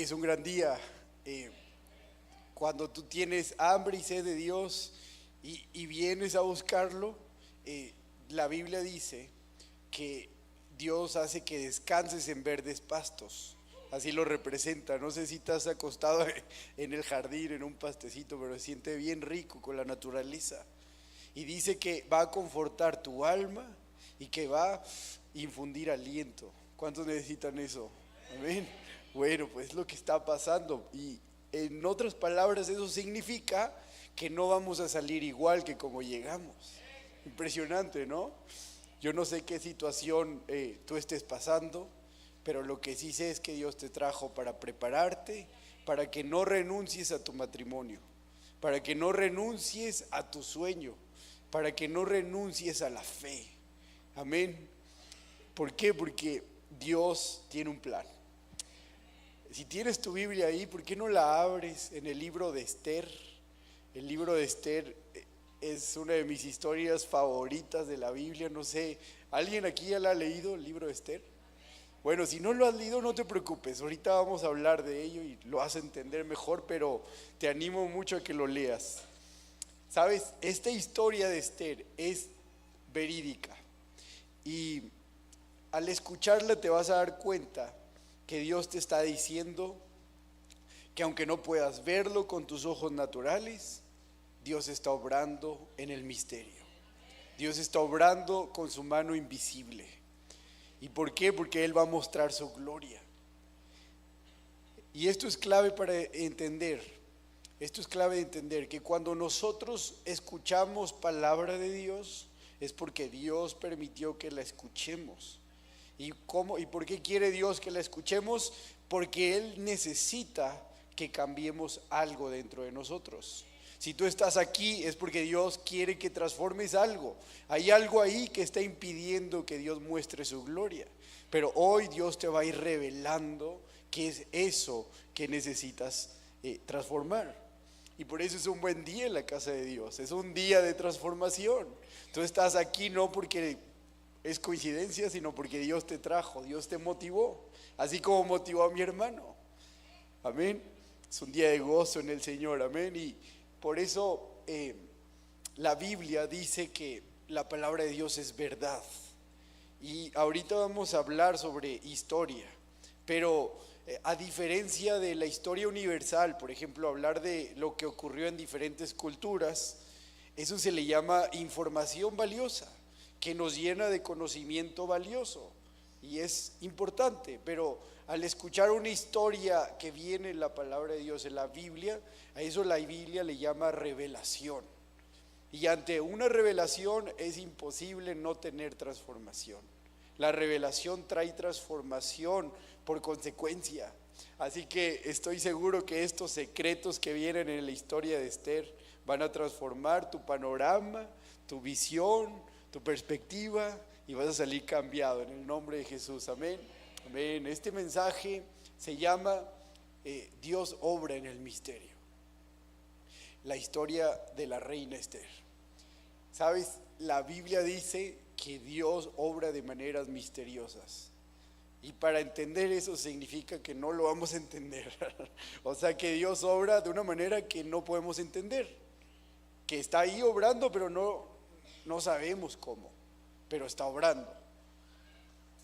es un gran día cuando tú tienes hambre y sed de Dios y vienes a buscarlo. La Biblia dice que Dios hace que descanses en verdes pastos. Así lo representa. No sé si te has acostado en el jardín, en un pastecito, pero se siente bien rico con la naturaleza. Y dice que va a confortar tu alma y que va a infundir aliento. ¿Cuántos necesitan eso? Amén. Bueno, pues es lo que está pasando. Y en otras palabras, eso significa que no vamos a salir igual que como llegamos. Impresionante, ¿no? Yo no sé qué situación tú estés pasando, pero lo que sí sé es que Dios te trajo para prepararte, para que no renuncies a tu matrimonio, para que no renuncies a tu sueño, para que no renuncies a la fe. Amén. ¿Por qué? Porque Dios tiene un plan. Si tienes tu Biblia ahí, ¿por qué no la abres en el libro de Esther? El libro de Esther es una de mis historias favoritas de la Biblia. No sé, ¿alguien aquí ya la ha leído, el libro de Esther? Bueno, si no lo has leído, no te preocupes. Ahorita vamos a hablar de ello y lo vas a entender mejor, pero te animo mucho a que lo leas. Sabes, esta historia de Esther es verídica y al escucharla te vas a dar cuenta que Dios te está diciendo que aunque no puedas verlo con tus ojos naturales, Dios está obrando en el misterio. Dios está obrando con su mano invisible. ¿Y por qué? Porque Él va a mostrar su gloria. Y esto es clave para entender. Esto es clave de entender que cuando nosotros escuchamos palabra de Dios, es porque Dios permitió que la escuchemos. ¿Y cómo? ¿Y por qué quiere Dios que la escuchemos? Porque Él necesita que cambiemos algo dentro de nosotros. Si tú estás aquí es porque Dios quiere que transformes algo. Hay algo ahí que está impidiendo que Dios muestre su gloria. Pero hoy Dios te va a ir revelando qué es eso que necesitas transformar. Y por eso es un buen día en la casa de Dios. Es un día de transformación. Tú estás aquí no porque es coincidencia, sino porque Dios te trajo, Dios te motivó, así como motivó a mi hermano. Amén. Es un día de gozo en el Señor. Amén. Y por eso la Biblia dice que la palabra de Dios es verdad. Y ahorita vamos a hablar sobre historia, pero a diferencia de la historia universal, por ejemplo, hablar de lo que ocurrió en diferentes culturas, eso se le llama información valiosa, que nos llena de conocimiento valioso y es importante. Pero al escuchar una historia que viene en la palabra de Dios, en la Biblia, a eso la Biblia le llama revelación. Y ante una revelación es imposible no tener transformación. La revelación trae transformación por consecuencia. Así que estoy seguro que estos secretos que vienen en la historia de Esther van a transformar tu panorama, tu visión, tu perspectiva, y vas a salir cambiado en el nombre de Jesús. Amén. Amén. Este mensaje se llama Dios obra en el misterio. La historia de la reina Esther. ¿Sabes? La Biblia dice que Dios obra de maneras misteriosas. Y para entender eso significa que no lo vamos a entender. O sea que Dios obra de una manera que no podemos entender. Que está ahí obrando, pero no sabemos cómo. Pero está obrando.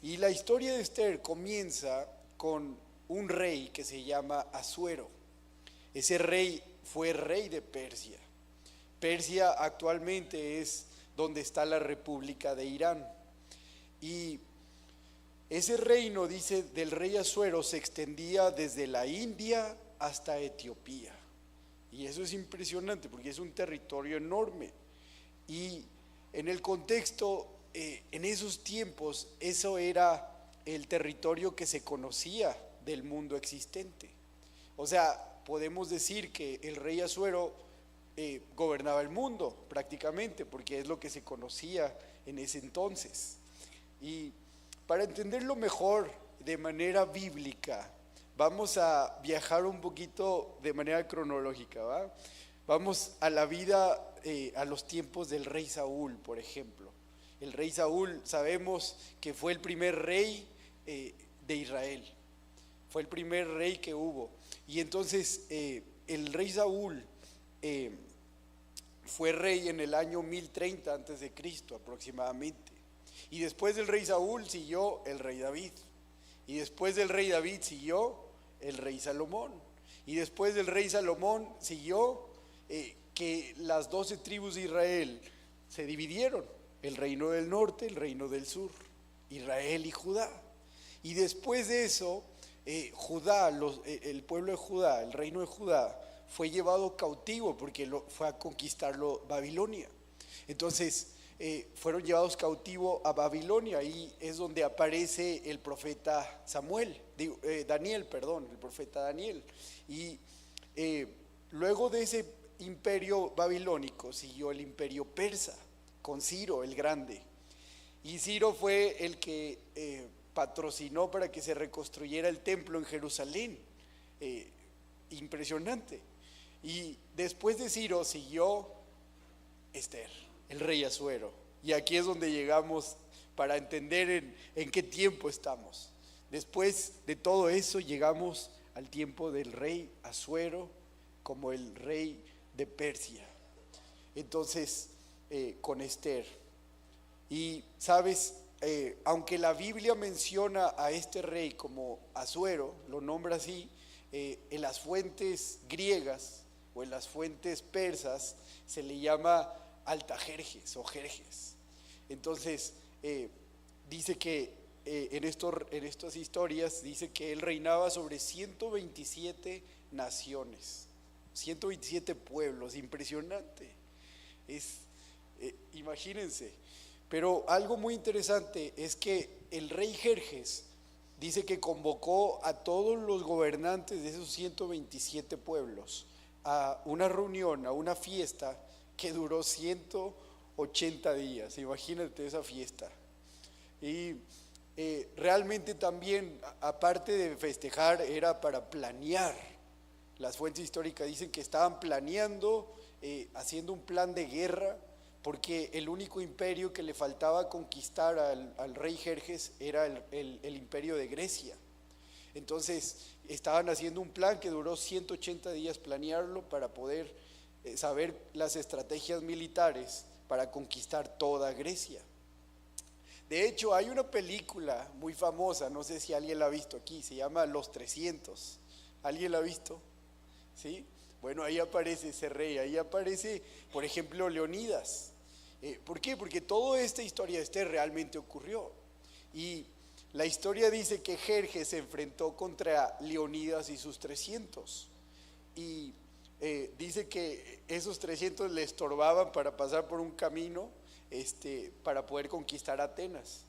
Y la historia de Esther comienza con un rey que se llama Asuero. Ese rey fue rey de Persia. Persia actualmente es donde está la República de Irán. Y ese reino, dice, del rey Asuero se extendía desde la India hasta Etiopía. Y eso es impresionante porque es un territorio enorme. Y en el contexto, en esos tiempos, eso era el territorio que se conocía del mundo existente. O sea, podemos decir que el rey Asuero gobernaba el mundo prácticamente, porque es lo que se conocía en ese entonces. Y para entenderlo mejor de manera bíblica, vamos a viajar un poquito de manera cronológica, ¿va? Vamos a la vida, a los tiempos del rey Saúl, por ejemplo. El rey Saúl sabemos que fue el primer rey de Israel. fue el primer rey que hubo. Y entonces el rey Saúl fue rey en el año 1030 antes de Cristo aproximadamente. Y después del rey Saúl siguió el rey David. Y después del rey David siguió el rey Salomón. Y después del rey Salomón siguió que las 12 tribus de Israel se dividieron. El reino del norte, el reino del sur, Israel y Judá. Y después de eso, Judá, el pueblo de Judá, el reino de Judá, fue llevado cautivo porque fue a conquistarlo Babilonia. Entonces fueron llevados cautivo a Babilonia. Ahí es donde aparece el profeta Daniel, el profeta Daniel. Y luego de ese imperio babilónico siguió el imperio persa con Ciro el Grande. Y Ciro fue el que patrocinó para que se reconstruyera el templo en Jerusalén. Impresionante. Y después de Ciro siguió Ester, el rey Asuero. Y aquí es donde llegamos para entender en qué tiempo estamos. Después de todo eso llegamos al tiempo del rey Asuero como el rey de Persia. Entonces, con Ester. Y sabes, aunque la Biblia menciona a este rey como Asuero, lo nombra así, en las fuentes griegas o en las fuentes persas se le llama Altajerjes o Jerjes. Entonces, dice que en estas historias dice que él reinaba sobre 127 naciones, 127 pueblos, impresionante. Imagínense. Pero algo muy interesante es que el rey Jerjes dice que convocó a todos los gobernantes de esos 127 pueblos a una reunión, a una fiesta que duró 180 días. Imagínate esa fiesta. Y realmente también, aparte de festejar, era para planear. Las fuentes históricas dicen que estaban planeando, haciendo un plan de guerra, porque el único imperio que le faltaba conquistar al rey Jerjes era el imperio de Grecia. Entonces estaban haciendo un plan que duró 180 días planearlo para poder saber las estrategias militares para conquistar toda Grecia. De hecho, hay una película muy famosa, no sé si alguien la ha visto aquí, se llama Los 300. ¿Alguien la ha visto? ¿Sí? Bueno, ahí aparece ese rey, ahí aparece, por ejemplo, Leonidas. ¿Por qué? Porque toda esta historia de Ester realmente ocurrió. Y la historia dice que Jerjes se enfrentó contra Leonidas y sus 300. Y dice que esos 300 le estorbaban para pasar por un camino para poder conquistar Atenas.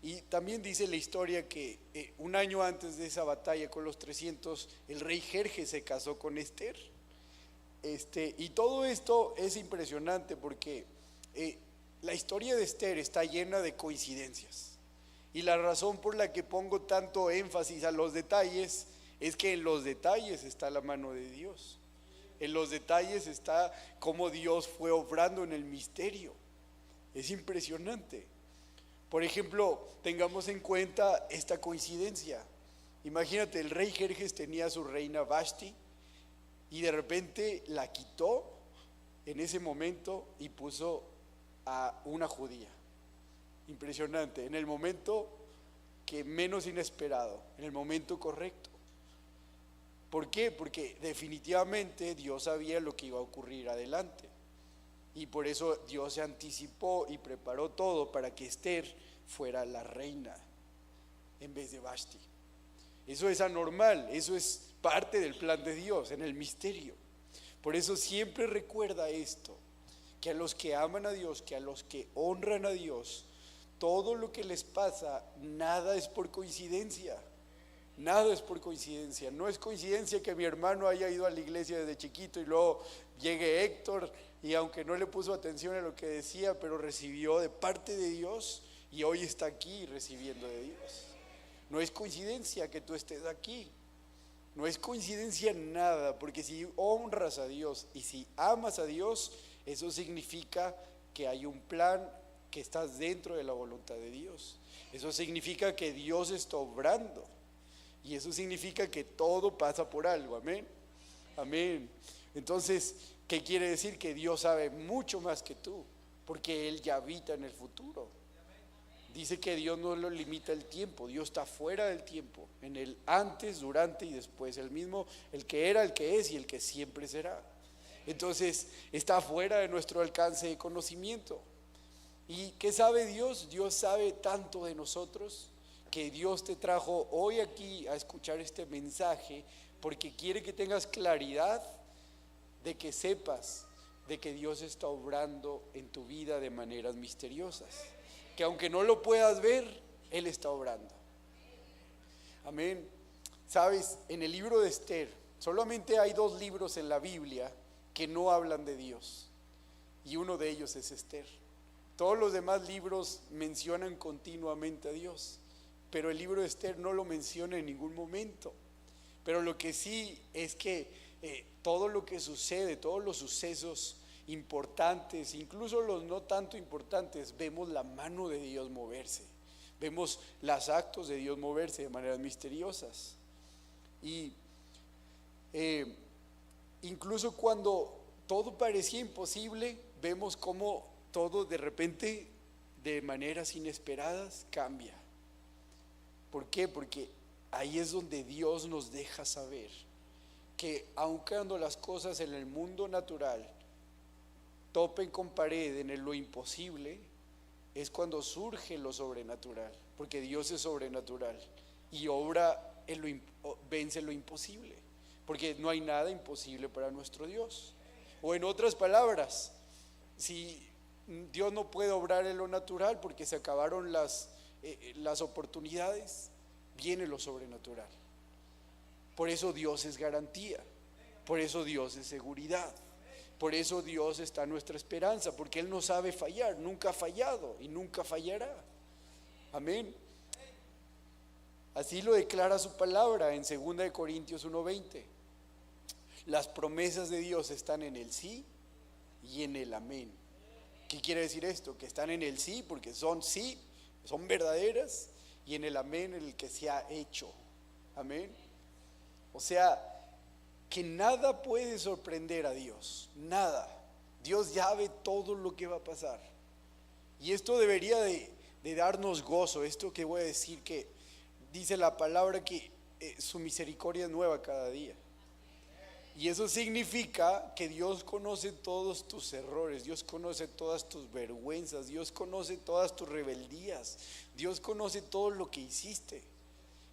Y también dice la historia que un año antes de esa batalla con los 300, el rey Jerjes se casó con Ester. Y todo esto es impresionante porque la historia de Ester está llena de coincidencias. Y la razón por la que pongo tanto énfasis a los detalles es que en los detalles está la mano de Dios. En los detalles está cómo Dios fue obrando en el misterio. Es impresionante. Por ejemplo, tengamos en cuenta esta coincidencia. Imagínate, el rey Jerjes tenía a su reina Vashti y de repente la quitó en ese momento y puso a una judía. Impresionante, en el momento que menos inesperado, en el momento correcto. ¿Por qué? Porque definitivamente Dios sabía lo que iba a ocurrir adelante. Y por eso Dios se anticipó y preparó todo para que Ester fuera la reina en vez de Vashti. Eso es anormal, eso es parte del plan de Dios en el misterio. Por eso siempre recuerda esto, que a los que aman a Dios, que a los que honran a Dios, todo lo que les pasa, nada es por coincidencia. Nada es por coincidencia. No es coincidencia que mi hermano haya ido a la iglesia desde chiquito y luego llegue Héctor y aunque no le puso atención a lo que decía, pero recibió de parte de Dios y hoy está aquí recibiendo de Dios. No es coincidencia que tú estés aquí. No es coincidencia nada, porque si honras a Dios y si amas a Dios, eso significa que hay un plan, que estás dentro de la voluntad de Dios. Eso significa que Dios está obrando. Y eso significa que todo pasa por algo, amén. Amén. Entonces, ¿qué quiere decir? Que Dios sabe mucho más que tú, porque Él ya habita en el futuro. Dice que Dios no lo limita el tiempo, Dios está fuera del tiempo, en el antes, durante y después, el mismo, el que era, el que es y el que siempre será. Entonces, está fuera de nuestro alcance de conocimiento. ¿Y qué sabe Dios? Dios sabe tanto de nosotros, que Dios te trajo hoy aquí a escuchar este mensaje, porque quiere que tengas claridad de que sepas de que Dios está obrando en tu vida de maneras misteriosas, que aunque no lo puedas ver, Él está obrando. Amén. Sabes, en el libro de Esther, solamente hay 2 libros en la Biblia que no hablan de Dios, y uno de ellos es Esther. Todos los demás libros mencionan continuamente a Dios, pero el libro de Esther no lo menciona en ningún momento. Pero lo que sí es que todo lo que sucede, todos los sucesos importantes, incluso los no tanto importantes, vemos la mano de Dios moverse, vemos los actos de Dios moverse de maneras misteriosas. Y incluso cuando todo parecía imposible, vemos cómo todo de repente, de maneras inesperadas, cambia. ¿Por qué? Porque ahí es donde Dios nos deja saber que aun cuando las cosas en el mundo natural topen con pared en lo imposible, es cuando surge lo sobrenatural, porque Dios es sobrenatural y obra vence lo imposible, porque no hay nada imposible para nuestro Dios. O en otras palabras, si Dios no puede obrar en lo natural porque se acabaron las oportunidades, viene lo sobrenatural. Por eso Dios es garantía, por eso Dios es seguridad, por eso Dios está nuestra esperanza, porque Él no sabe fallar, nunca ha fallado y nunca fallará. Amén. Así lo declara su palabra en 2 Corintios 1:20. Las promesas de Dios están en el sí y en el amén. ¿Qué quiere decir esto? Que están en el sí porque son sí, son verdaderas, y en el amén, en el que se ha hecho. Amén. O sea, que nada puede sorprender a Dios, nada. Dios ya ve todo lo que va a pasar. Y esto debería de darnos gozo. Esto que voy a decir, que dice la palabra que su misericordia es nueva cada día. Y eso significa que Dios conoce todos tus errores, Dios conoce todas tus vergüenzas, Dios conoce todas tus rebeldías, Dios conoce todo lo que hiciste.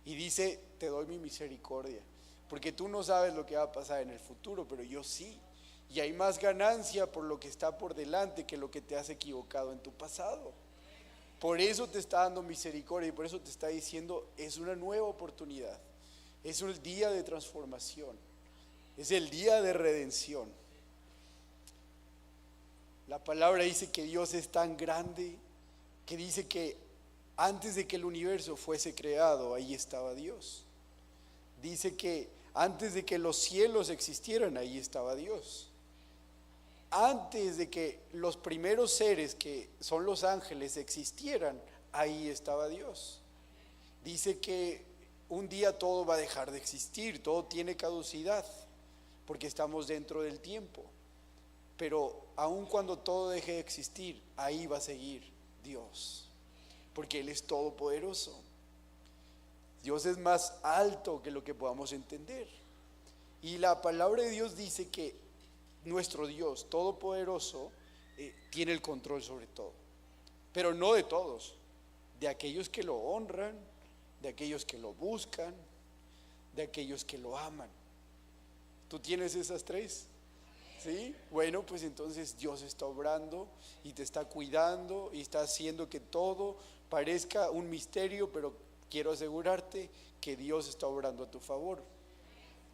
Y dice, te doy mi misericordia, porque tú no sabes lo que va a pasar en el futuro, pero yo sí. Y hay más ganancia por lo que está por delante que lo que te has equivocado en tu pasado. Por eso te está dando misericordia y por eso te está diciendo, es una nueva oportunidad, es un día de transformación. Es el día de redención. La palabra dice que Dios es tan grande que dice que antes de que el universo fuese creado, ahí estaba Dios. Dice que antes de que los cielos existieran, ahí estaba Dios. Antes de que los primeros seres, que son los ángeles, existieran, ahí estaba Dios. Dice que un día todo va a dejar de existir, todo tiene caducidad, porque estamos dentro del tiempo. Pero aun cuando todo deje de existir, ahí va a seguir Dios, porque Él es todopoderoso. Dios es más alto que lo que podamos entender. Y la palabra de Dios dice que nuestro Dios todopoderoso tiene el control sobre todo, pero no de todos, de aquellos que lo honran, de aquellos que lo buscan, de aquellos que lo aman. ¿Tú tienes esas 3? ¿Sí? Bueno, pues entonces Dios está obrando y te está cuidando y está haciendo que todo parezca un misterio, pero quiero asegurarte que Dios está obrando a tu favor,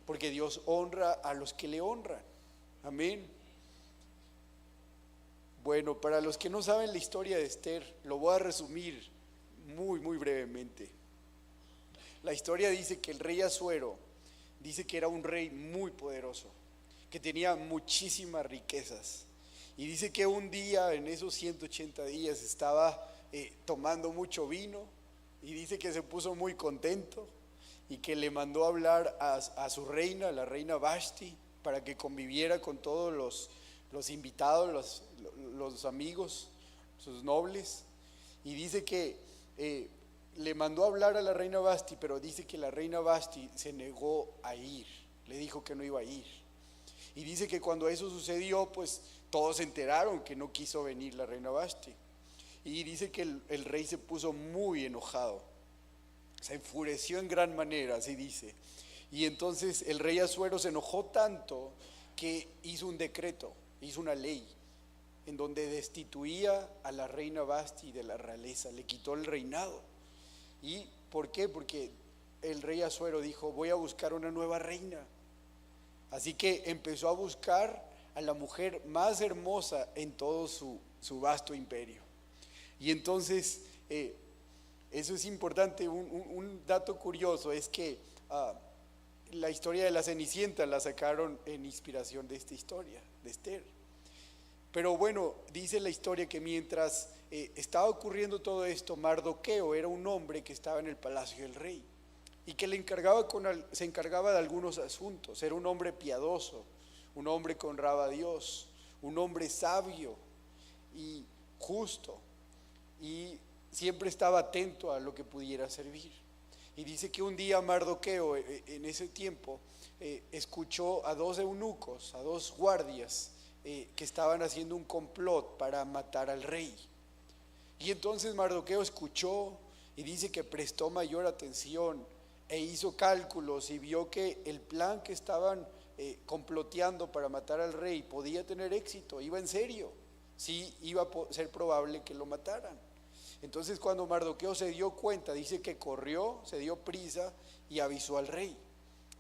porque Dios honra a los que le honran. Amén. Bueno, para los que no saben la historia de Esther, lo voy a resumir muy brevemente. La historia dice que el rey Asuero dice que era un rey muy poderoso, que tenía muchísimas riquezas, y dice que un día en esos 180 días estaba tomando mucho vino, y dice que se puso muy contento, y que le mandó a hablar a su reina, la reina Vashti, para que conviviera con todos los invitados, los amigos, sus nobles. Y dice que le mandó a hablar a la reina Vashti, pero dice que la reina Vashti se negó a ir, le dijo que no iba a ir. Y dice que cuando eso sucedió, pues todos se enteraron que no quiso venir la reina Vashti. Y dice que el rey se puso muy enojado, se enfureció en gran manera, así dice. Y entonces el rey Asuero se enojó tanto que hizo un decreto, hizo una ley, en donde destituía a la reina Vashti de la realeza, le quitó el reinado. ¿Y por qué? Porque el rey Asuero dijo: voy a buscar una nueva reina. Así que empezó a buscar a la mujer más hermosa en todo su vasto imperio. Y entonces, eso es importante. Un dato curioso es que la historia de la Cenicienta la sacaron en inspiración de esta historia, de Esther. Pero bueno, dice la historia que mientras estaba ocurriendo todo esto, Mardoqueo era un hombre que estaba en el palacio del rey y que se encargaba de algunos asuntos. Era un hombre piadoso, un hombre que honraba a Dios, un hombre sabio y justo, y siempre estaba atento a lo que pudiera servir. Y dice que un día Mardoqueo, en ese tiempo, escuchó a dos eunucos, a dos guardias, que estaban haciendo un complot para matar al rey. Y entonces Mardoqueo escuchó y dice que prestó mayor atención e hizo cálculos y vio que el plan que estaban comploteando para matar al rey podía tener éxito, iba en serio, sí iba a ser probable que lo mataran. Entonces cuando Mardoqueo se dio cuenta, dice que corrió, se dio prisa y avisó al rey.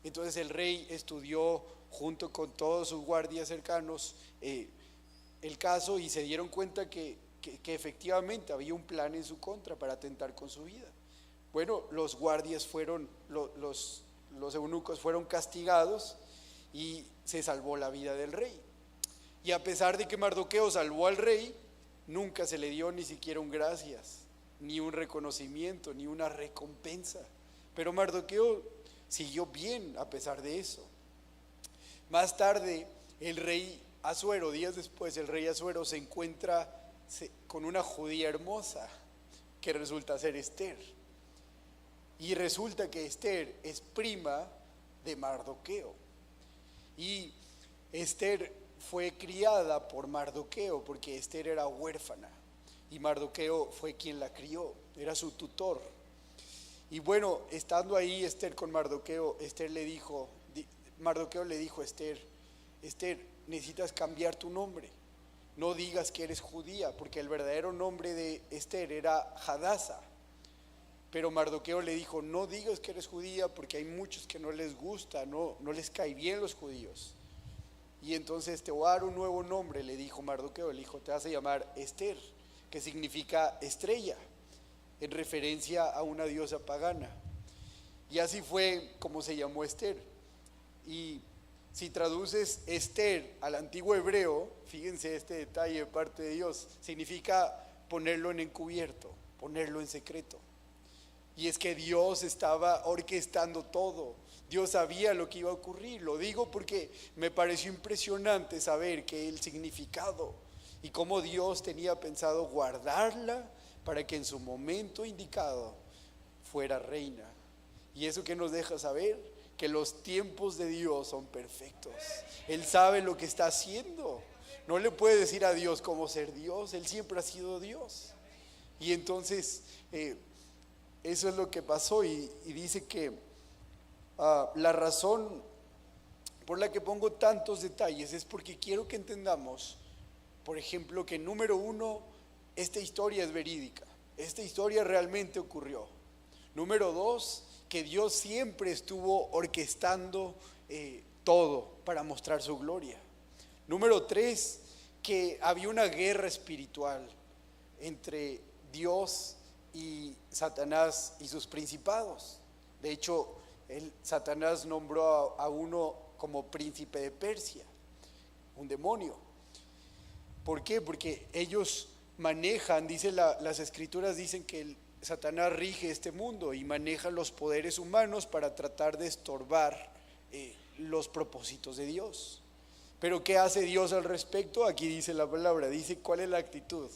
Entonces el rey estudió junto con todos sus guardias cercanos el caso y se dieron cuenta que efectivamente había un plan en su contra para atentar con su vida. Bueno, los guardias fueron, los eunucos fueron castigados y se salvó la vida del rey. Y a pesar de que Mardoqueo salvó al rey, nunca se le dio ni siquiera un gracias, ni un reconocimiento, ni una recompensa. Pero Mardoqueo siguió bien a pesar de eso. Más tarde, el rey Asuero, días después, el rey Asuero se encuentra con una judía hermosa que resulta ser Esther. Y resulta que Esther es prima de Mardoqueo. Y Esther fue criada por Mardoqueo porque Esther era huérfana y Mardoqueo fue quien la crió, era su tutor. Y bueno, estando ahí Esther con Mardoqueo, Mardoqueo le dijo a Esther: Esther, necesitas cambiar tu nombre, no digas que eres judía, porque el verdadero nombre de Esther era Hadasa. Pero Mardoqueo le dijo: no digas que eres judía porque hay muchos que no les gusta, no les cae bien los judíos. Y entonces te voy a dar un nuevo nombre, le dijo Mardoqueo, le dijo: te vas a llamar Esther, que significa estrella, en referencia a una diosa pagana. Y así fue como se llamó Esther. Y si traduces Esther al antiguo hebreo, fíjense este detalle de parte de Dios, significa ponerlo en encubierto, ponerlo en secreto. Y es que Dios estaba orquestando todo. Dios sabía lo que iba a ocurrir. Lo digo porque me pareció impresionante saber que el significado y cómo Dios tenía pensado guardarla para que en su momento indicado fuera reina. Y eso que nos deja saber que los tiempos de Dios son perfectos. Él sabe lo que está haciendo. No le puede decir a Dios cómo ser Dios. Él siempre ha sido Dios. Y entonces eso es lo que pasó. Y dice que la razón por la que pongo tantos detalles es porque quiero que entendamos, por ejemplo, que número uno, esta historia es verídica. Esta historia realmente ocurrió. Número dos, que Dios siempre estuvo orquestando todo para mostrar su gloria. Número tres, que había una guerra espiritual entre Dios y Satanás y sus principados. De hecho, Satanás nombró a uno como príncipe de Persia, un demonio. ¿Por qué? Porque ellos manejan, las escrituras dicen que Satanás rige este mundo y maneja los poderes humanos para tratar de estorbar los propósitos de Dios. Pero ¿qué hace Dios al respecto? Aquí dice la palabra, dice cuál es la actitud.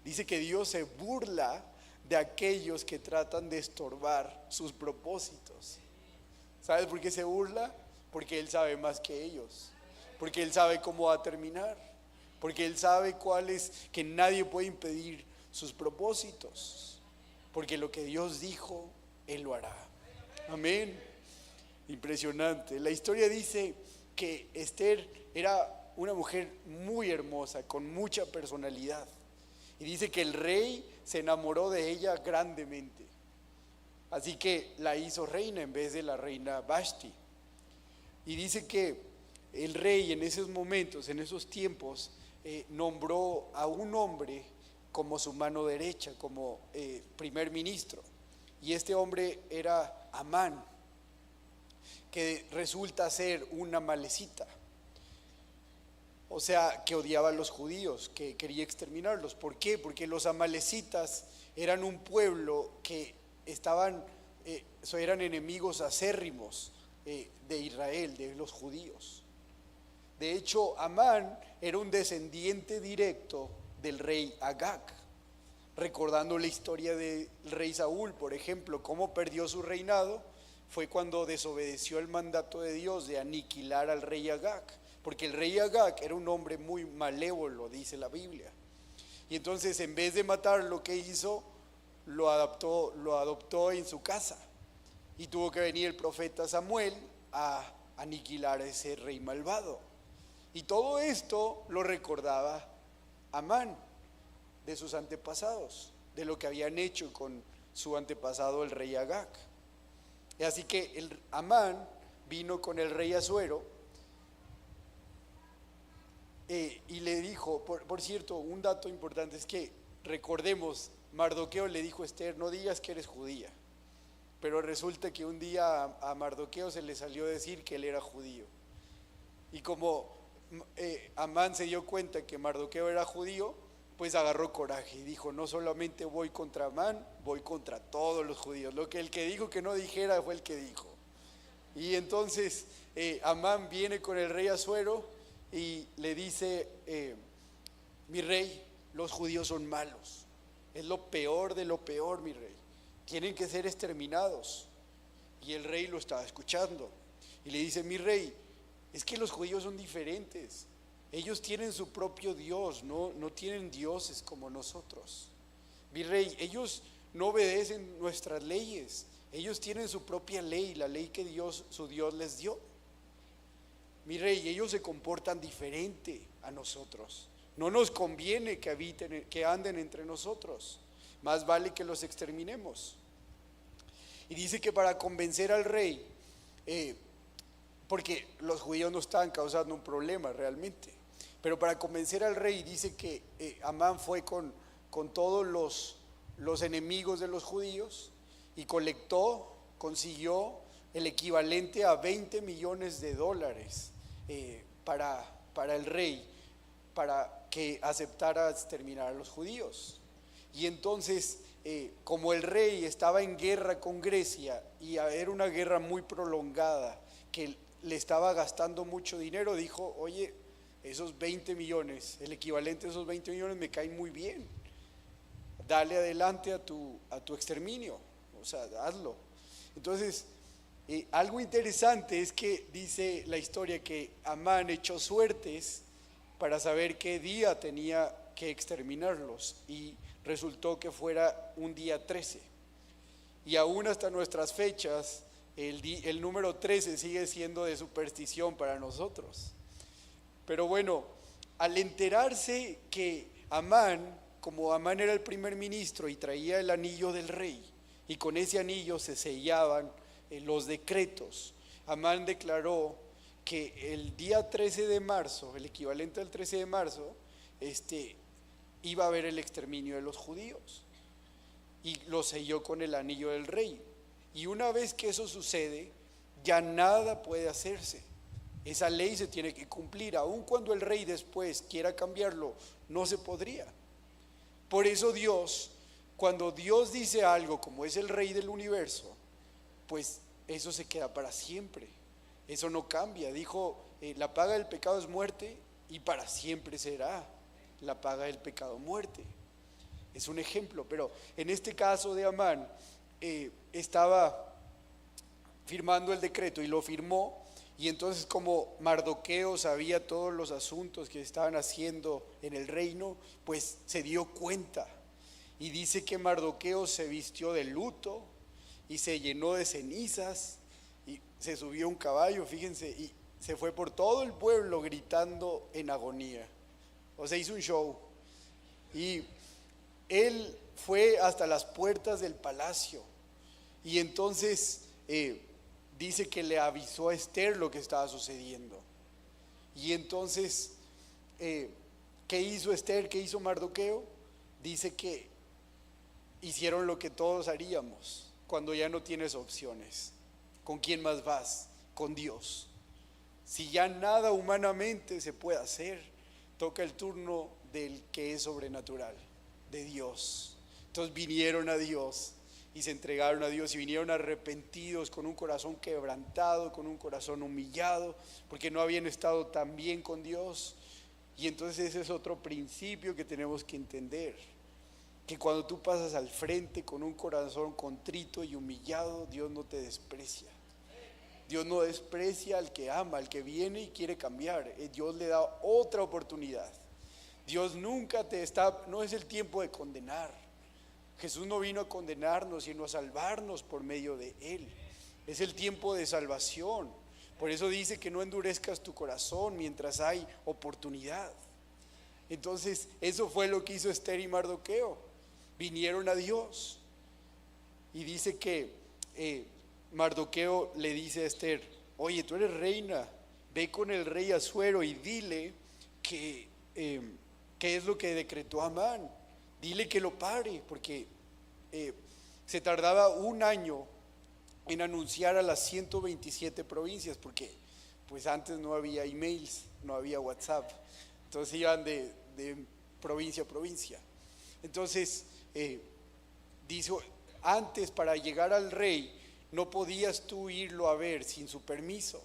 Dice que Dios se burla de aquellos que tratan de estorbar sus propósitos. ¿Sabes por qué se burla? Porque Él sabe más que ellos. Porque Él sabe cómo va a terminar. Porque Él sabe que nadie puede impedir sus propósitos. Porque lo que Dios dijo, Él lo hará. Amén. Impresionante. La historia dice que Esther era una mujer muy hermosa, con mucha personalidad. Y dice que el rey se enamoró de ella grandemente. Así que la hizo reina en vez de la reina Vashti. Y dice que el rey en esos momentos, en esos tiempos, nombró a un hombre como su mano derecha, como primer ministro. Y este hombre era Amán, que resulta ser una amalecita. O sea, que odiaba a los judíos, que quería exterminarlos. ¿Por qué? Porque los amalecitas eran un pueblo que eran enemigos acérrimos de Israel, de los judíos. De hecho, Amán era un descendiente directo del rey Agag. Recordando la historia del rey Saúl, por ejemplo, cómo perdió su reinado, fue cuando desobedeció el mandato de Dios de aniquilar al rey Agag, porque el rey Agag era un hombre muy malévolo, dice la Biblia. Y entonces, en vez de matarlo, ¿qué hizo? Lo adoptó en su casa. Y tuvo que venir el profeta Samuel a aniquilar a ese rey malvado. Y todo esto lo recordaba Amán, de sus antepasados, de lo que habían hecho con su antepasado el rey Agag. Y así que Amán vino con el rey Asuero y le dijo, por cierto, un dato importante es que recordemos, Mardoqueo le dijo a Esther, no digas que eres judía, pero resulta que un día a Mardoqueo se le salió decir que él era judío. Y como Amán se dio cuenta que Mardoqueo era judío, pues agarró coraje y dijo, no solamente voy contra Amán, voy contra todos los judíos. Lo que el que dijo que no dijera fue el que dijo. Y entonces Amán viene con el rey Asuero y le dice, mi rey, los judíos son malos, es lo peor de lo peor, mi rey, tienen que ser exterminados. Y el rey lo estaba escuchando y le dice, mi rey, es que los judíos son diferentes. Ellos tienen su propio Dios, no tienen dioses como nosotros. Mi rey, ellos no obedecen nuestras leyes. Ellos tienen su propia ley, la ley que su Dios les dio. Mi rey, ellos se comportan diferente a nosotros. No nos conviene que anden entre nosotros. Más vale que los exterminemos. Y dice que para convencer al rey, porque los judíos no estaban causando un problema realmente, pero para convencer al rey dice que Amán fue con todos los enemigos de los judíos y consiguió el equivalente a $20 millones para el rey, para que aceptara exterminar a los judíos. Y entonces, como el rey estaba en guerra con Grecia y era una guerra muy prolongada, que le estaba gastando mucho dinero, dijo, oye, esos 20 millones, el equivalente a esos 20 millones me caen muy bien. Dale adelante a tu exterminio, o sea, hazlo. Entonces, algo interesante es que dice la historia que Amán echó suertes para saber qué día tenía que exterminarlos y resultó que fuera un día 13. Y aún hasta nuestras fechas, el número 13 sigue siendo de superstición para nosotros. Pero bueno, al enterarse que Amán, como Amán era el primer ministro y traía el anillo del rey, y con ese anillo se sellaban los decretos, Amán declaró que el día 13 de marzo, el equivalente al 13 de marzo, iba a haber el exterminio de los judíos. Y lo selló con el anillo del rey. Y una vez que eso sucede, ya nada puede hacerse. Esa ley se tiene que cumplir, aun cuando el rey después quiera cambiarlo, no se podría. Por eso Dios, cuando Dios dice algo, como es el Rey del universo, pues eso se queda para siempre. Eso no cambia. Dijo, la paga del pecado es muerte, y para siempre será la paga del pecado muerte. Es un ejemplo, pero en este caso de Amán, estaba firmando el decreto y lo firmó, y entonces como Mardoqueo sabía todos los asuntos que estaban haciendo en el reino, pues se dio cuenta, y dice que Mardoqueo se vistió de luto y se llenó de cenizas y se subió a un caballo, fíjense, y se fue por todo el pueblo gritando en agonía. O sea, hizo un show, y él fue hasta las puertas del palacio, y entonces dice que le avisó a Esther lo que estaba sucediendo. Y entonces, ¿qué hizo Esther? ¿Qué hizo Mardoqueo? Dice que hicieron lo que todos haríamos cuando ya no tienes opciones. ¿Con quién más vas? Con Dios. Si ya nada humanamente se puede hacer, toca el turno del que es sobrenatural, de Dios. Entonces vinieron a Dios y se entregaron a Dios, y vinieron arrepentidos, con un corazón quebrantado, con un corazón humillado, porque no habían estado tan bien con Dios. Y entonces ese es otro principio que tenemos que entender, que cuando tú pasas al frente con un corazón contrito y humillado, Dios no te desprecia. Dios no desprecia al que ama, al que viene y quiere cambiar. Dios le da otra oportunidad. Dios nunca no es el tiempo de condenar. Jesús no vino a condenarnos, sino a salvarnos por medio de Él. Es el tiempo de salvación. Por eso dice que no endurezcas tu corazón mientras hay oportunidad. Entonces, eso fue lo que hizo Esther y Mardoqueo. Vinieron a Dios. Y dice que Mardoqueo le dice a Esther: oye, tú eres reina, ve con el rey Asuero y dile que qué es lo que decretó Amán. Dile que lo pare, porque se tardaba un año en anunciar a las 127 provincias, porque pues antes no había emails, no había WhatsApp, entonces iban de provincia a provincia. Entonces dijo, antes para llegar al rey no podías tú irlo a ver sin su permiso,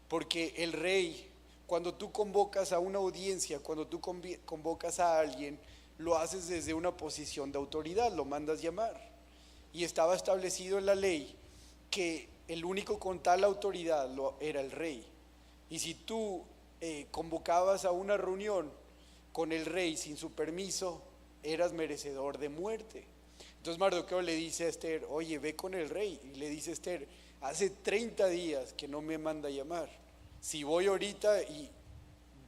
porque el rey, cuando tú convocas a una audiencia, cuando tú convocas a alguien, lo haces desde una posición de autoridad, lo mandas llamar. Y estaba establecido en la ley que el único con tal autoridad era el rey. Y si tú convocabas a una reunión con el rey sin su permiso, eras merecedor de muerte. Entonces Mardoqueo le dice a Esther: oye, ve con el rey. Y le dice a Esther: hace 30 días que no me manda llamar. Si voy ahorita y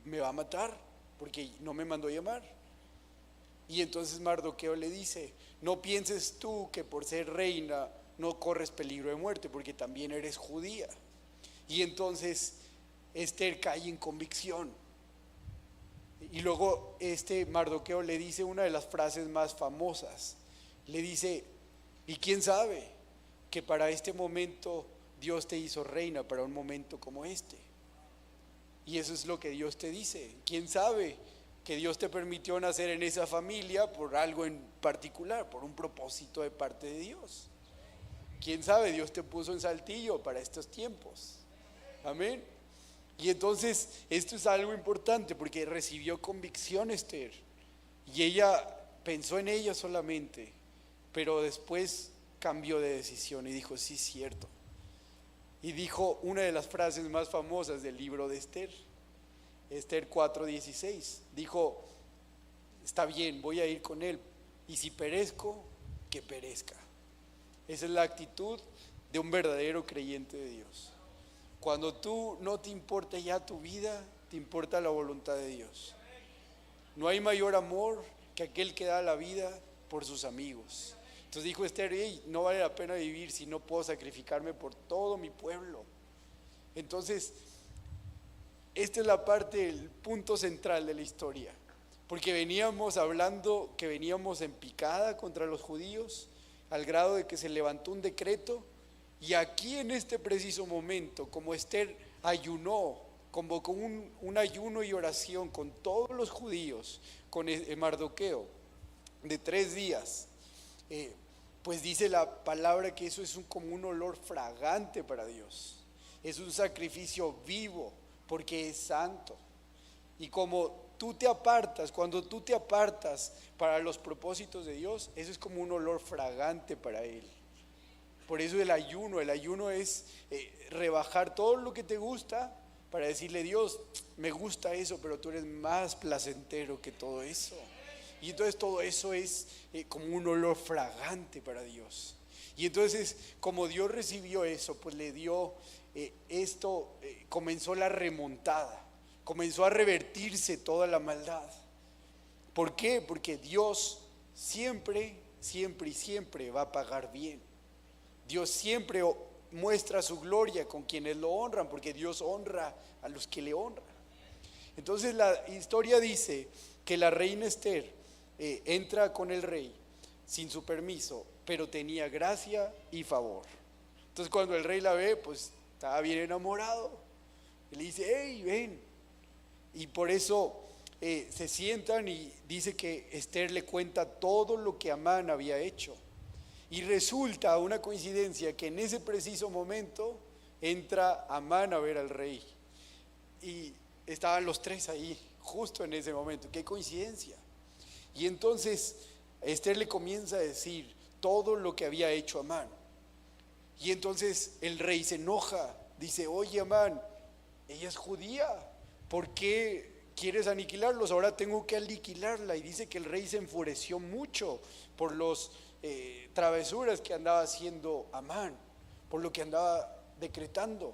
me va a matar, porque no me mandó llamar. Y entonces Mardoqueo le dice: no pienses tú que por ser reina no corres peligro de muerte, porque también eres judía. Y entonces Esther cae en convicción. Y luego Mardoqueo le dice una de las frases más famosas. Le dice: y quién sabe que para este momento Dios te hizo reina, para un momento como este. Y eso es lo que Dios te dice. ¿Quién sabe que Dios te permitió nacer en esa familia por algo en particular, por un propósito de parte de Dios? ¿Quién sabe? Dios te puso en Saltillo para estos tiempos. Amén. Y entonces esto es algo importante, porque recibió convicción Esther, y ella pensó en ella solamente, pero después cambió de decisión y dijo: sí, cierto. Y dijo una de las frases más famosas del libro de Esther, Esther 4:16. Dijo: está bien, voy a ir con él, y si perezco, que perezca. Esa es la actitud de un verdadero creyente de Dios. Cuando tú no te importa ya tu vida, te importa la voluntad de Dios. No hay mayor amor que aquel que da la vida por sus amigos. Entonces dijo Esther: hey, no vale la pena vivir si no puedo sacrificarme por todo mi pueblo. Entonces, esta es la parte, el punto central de la historia, porque veníamos hablando que veníamos en picada contra los judíos, al grado de que se levantó un decreto. Y aquí en este preciso momento, como Esther ayunó, convocó un ayuno y oración con todos los judíos, con Mardoqueo, de 3 días, eh, pues dice la palabra que eso es como un olor fragante para Dios. Es un sacrificio vivo porque es santo. Y como tú te apartas, cuando tú te apartas para los propósitos de Dios, eso es como un olor fragante para Él. Por eso el ayuno es rebajar todo lo que te gusta para decirle: Dios, me gusta eso, pero tú eres más placentero que todo eso. Y entonces todo eso es como un olor fragante para Dios. Y entonces, como Dios recibió eso, pues le dio comenzó la remontada, comenzó a revertirse toda la maldad. ¿Por qué? Porque Dios siempre, siempre y siempre va a pagar bien. Dios siempre muestra su gloria con quienes lo honran, porque Dios honra a los que le honran. Entonces la historia dice que la reina Esther entra con el rey sin su permiso, pero tenía gracia y favor. Entonces cuando el rey la ve, pues estaba bien enamorado. Y le dice: hey, ven. Y por eso se sientan y dice que Esther le cuenta todo lo que Amán había hecho. Y resulta una coincidencia que en ese preciso momento entra Amán a ver al rey. Y estaban los tres ahí, justo en ese momento. ¡Qué coincidencia! Y entonces Esther le comienza a decir todo lo que había hecho Amán. Y entonces el rey se enoja. Dice: oye, Amán, ella es judía, ¿por qué quieres aniquilarlos? Ahora tengo que aniquilarla. Y dice que el rey se enfureció mucho por los travesuras que andaba haciendo Amán, por lo que andaba decretando,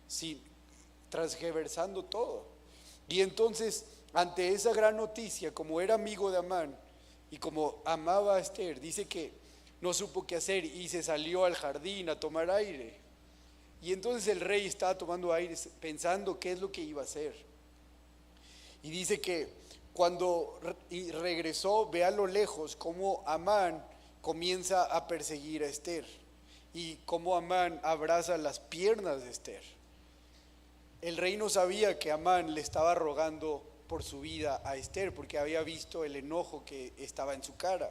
sí, transversando todo. Y entonces, ante esa gran noticia, como era amigo de Amán y como amaba a Esther, dice que no supo qué hacer y se salió al jardín a tomar aire. Y entonces el rey estaba tomando aire pensando qué es lo que iba a hacer. Y dice que cuando regresó, ve a lo lejos cómo Amán comienza a perseguir a Esther y cómo Amán abraza las piernas de Esther. El rey no sabía que Amán le estaba rogando por su vida a Esther, porque había visto el enojo que estaba en su cara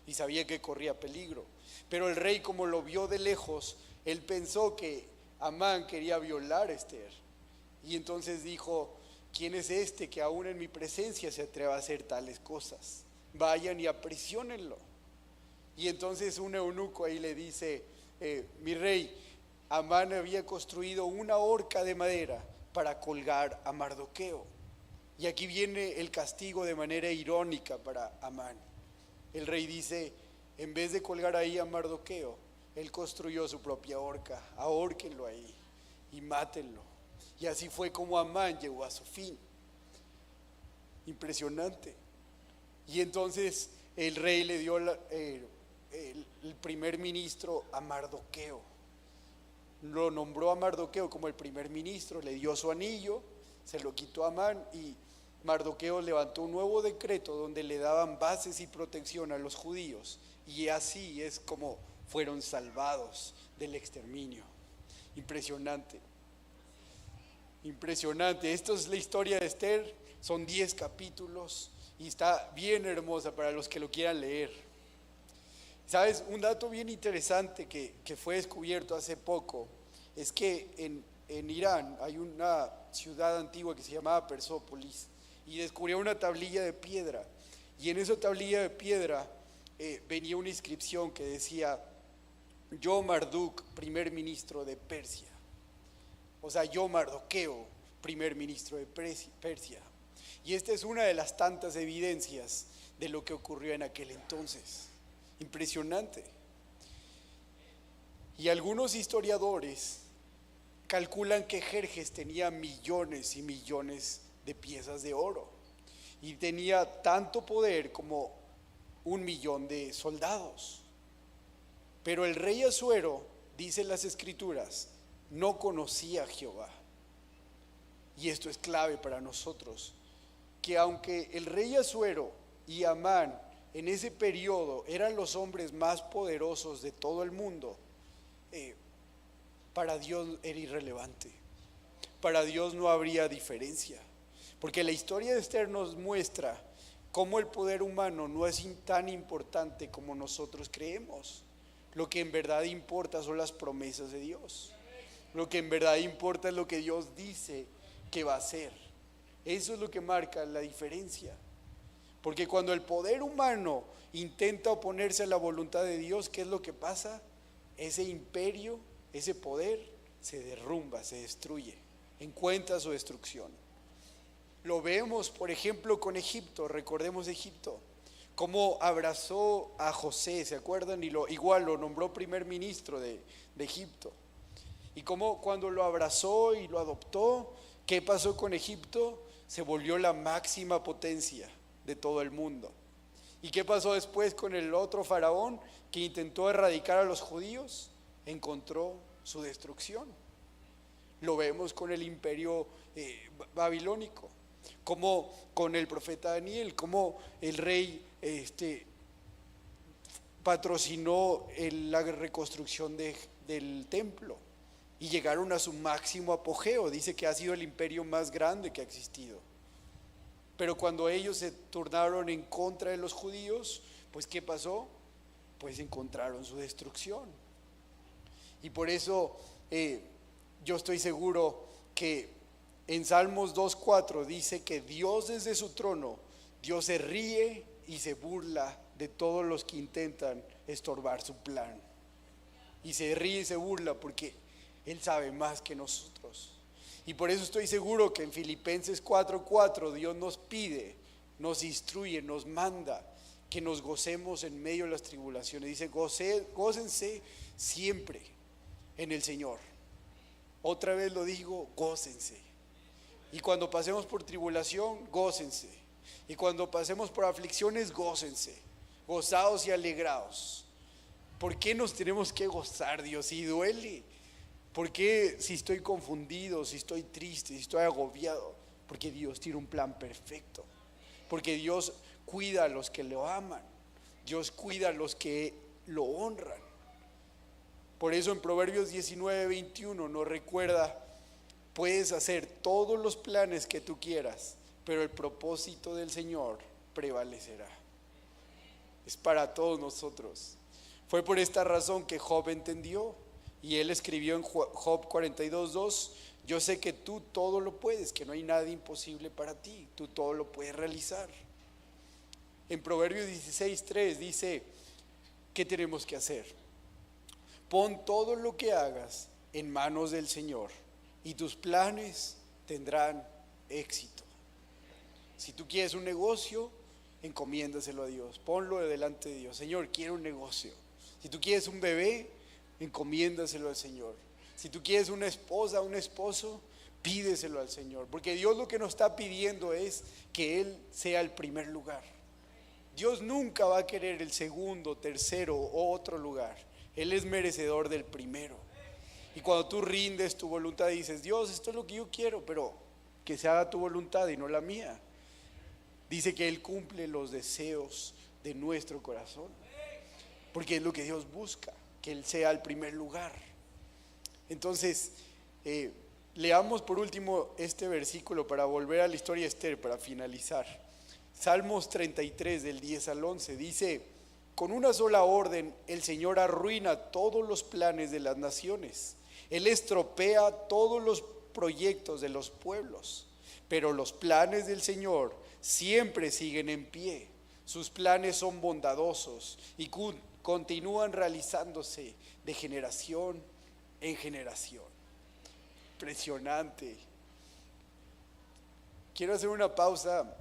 y sabía que corría peligro. Pero el rey, como lo vio de lejos, él pensó que Amán quería violar a Esther. Y entonces dijo: ¿quién es este que aún en mi presencia se atreva a hacer tales cosas? Vayan y aprisionenlo. Y entonces un eunuco ahí le dice: mi rey, Amán había construido una horca de madera para colgar a Mardoqueo. Y aquí viene el castigo de manera irónica para Amán. El rey dice: en vez de colgar ahí a Mardoqueo, él construyó su propia horca. Ahórquenlo ahí y mátenlo. Y así fue como Amán llegó a su fin. Impresionante. Y entonces el rey le dio el primer ministro a Mardoqueo. Lo nombró a Mardoqueo como el primer ministro, le dio su anillo, se lo quitó a Amán y Mardoqueo levantó un nuevo decreto donde le daban bases y protección a los judíos. Y así es como fueron salvados del exterminio. Impresionante. Impresionante. Esto es la historia de Esther. Son 10 capítulos y está bien hermosa para los que lo quieran leer. ¿Sabes? Un dato bien interesante que fue descubierto hace poco es que en Irán hay una ciudad antigua que se llamaba Persópolis y descubrió una tablilla de piedra. Y en esa tablilla de piedra venía una inscripción que decía: yo, Marduk, primer ministro de Persia. O sea, yo, Mardoqueo, primer ministro de Persia. Y esta es una de las tantas evidencias de lo que ocurrió en aquel entonces. Impresionante. Y algunos historiadores calculan que Jerjes tenía millones y millones de piezas de oro y tenía tanto poder como 1 millón de soldados. Pero el rey Asuero, dicen las escrituras, no conocía a Jehová. Y esto es clave para nosotros, que aunque el rey Asuero y Amán en ese periodo eran los hombres más poderosos de todo el mundo, para Dios era irrelevante. Para Dios no habría diferencia, porque la historia de Esther nos muestra cómo el poder humano no es tan importante como nosotros creemos. Lo que en verdad importa son las promesas de Dios. Lo que en verdad importa es lo que Dios dice que va a hacer. Eso es lo que marca la diferencia. Porque cuando el poder humano intenta oponerse a la voluntad de Dios, ¿qué es lo que pasa? Ese imperio, ese poder se derrumba, se destruye, encuentra su destrucción. Lo vemos, por ejemplo, con Egipto. Recordemos Egipto, cómo abrazó a José, ¿se acuerdan? Y igual lo nombró primer ministro de Egipto. Y cómo cuando lo abrazó y lo adoptó, ¿qué pasó con Egipto? Se volvió la máxima potencia de todo el mundo. ¿Y qué pasó después con el otro faraón que intentó erradicar a los judíos? Encontró su destrucción. Lo vemos con el imperio babilónico, como con el profeta Daniel, como el rey patrocinó la reconstrucción del templo y llegaron a su máximo apogeo. Dice que ha sido el imperio más grande que ha existido. Pero cuando ellos se turnaron en contra de los judíos, pues ¿qué pasó? Pues encontraron su destrucción. Y por eso yo estoy seguro que en Salmos 2:4 dice que Dios desde su trono, Dios se ríe y se burla de todos los que intentan estorbar su plan. Y se ríe y se burla porque Él sabe más que nosotros. Y por eso estoy seguro que en Filipenses 4:4 Dios nos pide, nos instruye, nos manda que nos gocemos en medio de las tribulaciones. Dice, gócense siempre en el Señor. Otra vez lo digo, gócense. Y cuando pasemos por tribulación, gócense. Y cuando pasemos por aflicciones, gócense. Gozados y alegrados. ¿Por qué nos tenemos que gozar, Dios? Si duele. ¿Por qué si estoy confundido, si estoy triste, si estoy agobiado? Porque Dios tiene un plan perfecto. Porque Dios cuida a los que lo aman. Dios cuida a los que lo honran. Por eso en Proverbios 19:21 nos recuerda, puedes hacer todos los planes que tú quieras, pero el propósito del Señor prevalecerá. Es para todos nosotros. Fue por esta razón que Job entendió. Y él escribió en Job 42:2, yo sé que tú todo lo puedes, que no hay nada imposible para ti, tú todo lo puedes realizar. En Proverbios 16:3 dice, ¿qué tenemos que hacer? Pon todo lo que hagas en manos del Señor y tus planes tendrán éxito. Si tú quieres un negocio, encomiéndaselo a Dios, ponlo delante de Dios. Señor, quiero un negocio. Si tú quieres un bebé, encomiéndaselo al Señor. Si tú quieres una esposa, un esposo, pídeselo al Señor. Porque Dios lo que nos está pidiendo es que Él sea el primer lugar. Dios nunca va a querer el segundo, tercero o otro lugar. Él es merecedor del primero. Y cuando tú rindes tu voluntad y dices, Dios, esto es lo que yo quiero, pero que se haga tu voluntad y no la mía. Dice que Él cumple los deseos de nuestro corazón. Porque es lo que Dios busca, que Él sea el primer lugar. Entonces, leamos por último este versículo para volver a la historia de Esther, para finalizar. Salmos 33 del 10 al 11 dice, con una sola orden el Señor arruina todos los planes de las naciones. Él estropea todos los proyectos de los pueblos, pero los planes del Señor siempre siguen en pie. Sus planes son bondadosos y continúan realizándose de generación en generación. Impresionante. Quiero hacer una pausa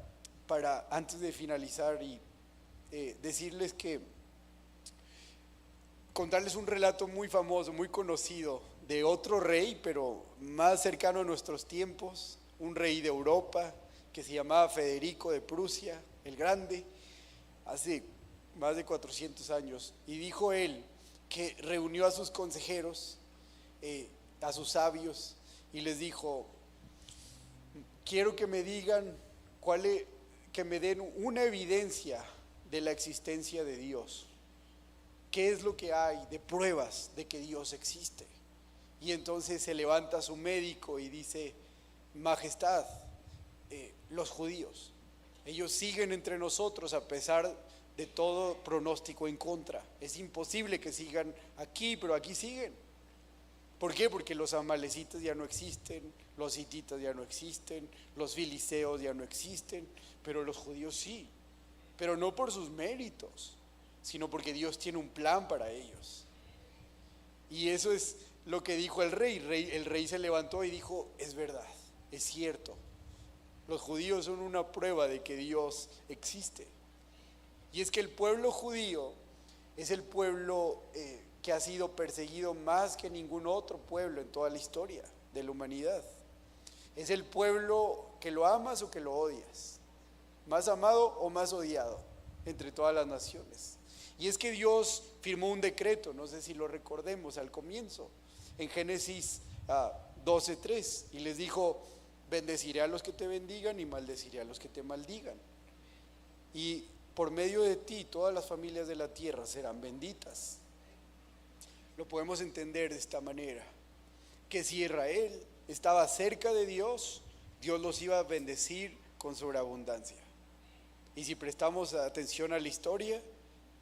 para antes de finalizar y decirles que contarles un relato muy famoso, muy conocido de otro rey, pero más cercano a nuestros tiempos, un rey de Europa que se llamaba Federico de Prusia, el Grande, hace más de 400 años. Y dijo él que reunió a sus consejeros, a sus sabios, y les dijo, quiero que me digan que me den una evidencia de la existencia de Dios. ¿Qué es lo que hay de pruebas de que Dios existe? Y entonces se levanta su médico y dice, Majestad, los judíos. Ellos siguen entre nosotros a pesar de todo pronóstico en contra. Es imposible que sigan aquí, pero aquí siguen. ¿Por qué? Porque los amalecitas ya no existen, los hititas ya no existen, los filisteos ya no existen, pero los judíos sí. Pero no por sus méritos, sino porque Dios tiene un plan para ellos. Y eso es lo que dijo el rey. El rey se levantó y dijo, es verdad, es cierto. Los judíos son una prueba de que Dios existe. Y es que el pueblo judío es el pueblo que ha sido perseguido más que ningún otro pueblo en toda la historia de la humanidad. Es el pueblo que lo amas o que lo odias, más amado o más odiado entre todas las naciones. Y es que Dios firmó un decreto, no sé si lo recordemos al comienzo, en Génesis 12:3, y les dijo, bendeciré a los que te bendigan y maldeciré a los que te maldigan. Y por medio de ti todas las familias de la tierra serán benditas. Lo podemos entender de esta manera, que si Israel estaba cerca de Dios, Dios los iba a bendecir con sobreabundancia. Y si prestamos atención a la historia,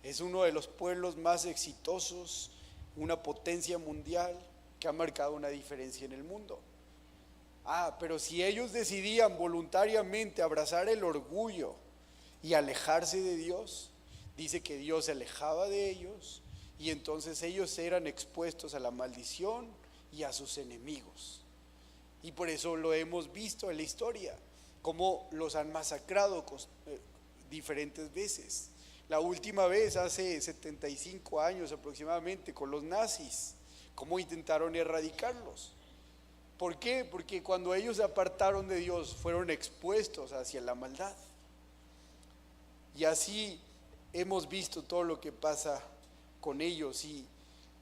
es uno de los pueblos más exitosos, una potencia mundial que ha marcado una diferencia en el mundo. Pero si ellos decidían voluntariamente abrazar el orgullo y alejarse de Dios, dice que Dios se alejaba de ellos y entonces ellos eran expuestos a la maldición y a sus enemigos. Y por eso lo hemos visto en la historia, cómo los han masacrado diferentes veces. La última vez hace 75 años aproximadamente con los nazis, cómo intentaron erradicarlos. ¿Por qué? Porque cuando ellos se apartaron de Dios fueron expuestos hacia la maldad. Y así hemos visto todo lo que pasa con ellos. Y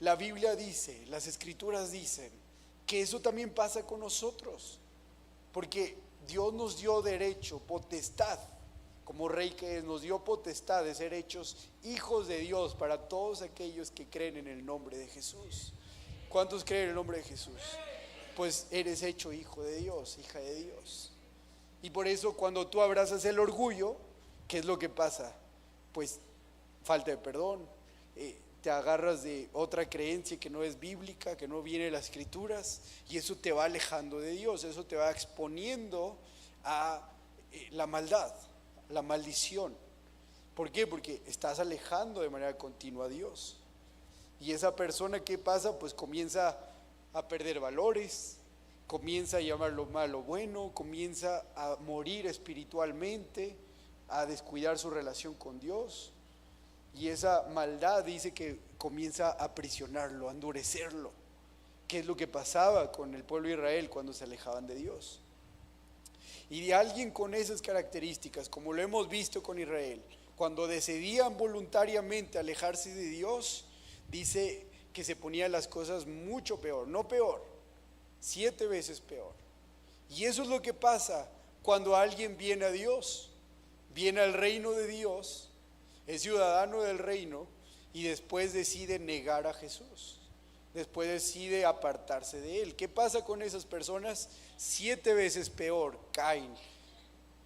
la Biblia dice, las Escrituras dicen que eso también pasa con nosotros. Porque Dios nos dio derecho, potestad, como rey que es, nos dio potestad de ser hechos hijos de Dios para todos aquellos que creen en el nombre de Jesús. ¿Cuántos creen en el nombre de Jesús? Pues eres hecho hijo de Dios, hija de Dios. Y por eso cuando tú abrazas el orgullo, ¿qué es lo que pasa? Pues falta de perdón, te agarras de otra creencia que no es bíblica, que no viene de las Escrituras, y eso te va alejando de Dios, eso te va exponiendo a la maldad, la maldición. ¿Por qué? Porque estás alejando de manera continua a Dios. Y esa persona, ¿qué pasa? Pues comienza a perder valores, comienza a llamar lo malo bueno, comienza a morir espiritualmente, a descuidar su relación con Dios. Y esa maldad dice que comienza a aprisionarlo, a endurecerlo. ¿Qué es lo que pasaba con el pueblo de Israel cuando se alejaban de Dios? Y de alguien con esas características, como lo hemos visto con Israel, cuando decidían voluntariamente alejarse de Dios, dice que se ponían las cosas mucho peor, no peor, 7 veces peor. Y eso es lo que pasa cuando alguien viene a Dios, viene al reino de Dios, es ciudadano del reino y después decide negar a Jesús, después decide apartarse de Él. ¿Qué pasa con esas personas? 7 veces peor caen